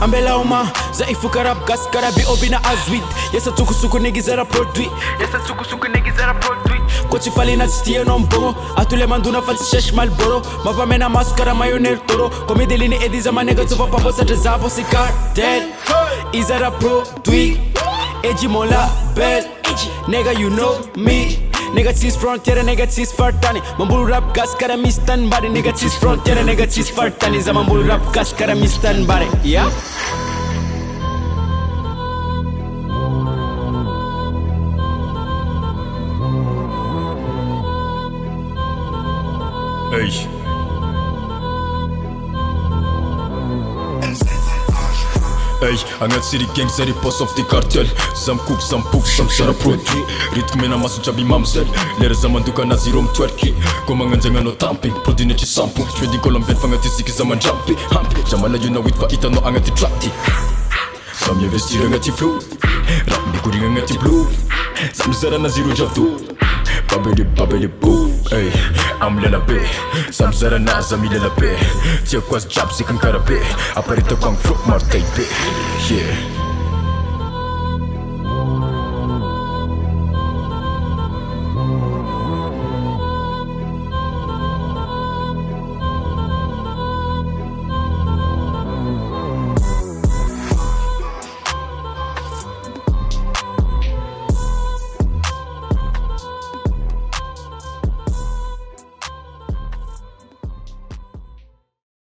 ambela uma zaifu karab gas karabi obina azwit yesa tukusuku negizera produit Kochi fali na stie non bongo atule manduna falsi shesh malboro mapamena maskara mayoner toro komedelini ediza manega tuva papo sate zabo si cartel izara produit eji mon label nigga you know me Nigga cheese frontier, nigga cheese fartani Mambul rap gas kara mistan bari Nigga cheese frontier, nigga cheese fartani Za mambul rap gas kara mistan bari Yeah? Hey Ey, angat city gang c'est les boss of the cartel Sam cook, sam pouf, sam shara produit Rythme na masu jabi mamsel Lera zaman duka na zero mtwerki Koma nganjanga no tamping Produit ne chi sampu Shwedi kolomben fangati siki zaman jampi Hampi, jamala yuna wit fa ita no angati trapti Sam investir angati flow Rap mi kuring angati blue Sam zara na zero jabdu Babeli boo Ey, am lela be Sam zara na zami lela be Tia kwas jab si kan karabe Aparita kwang fruit mar taipei Yeah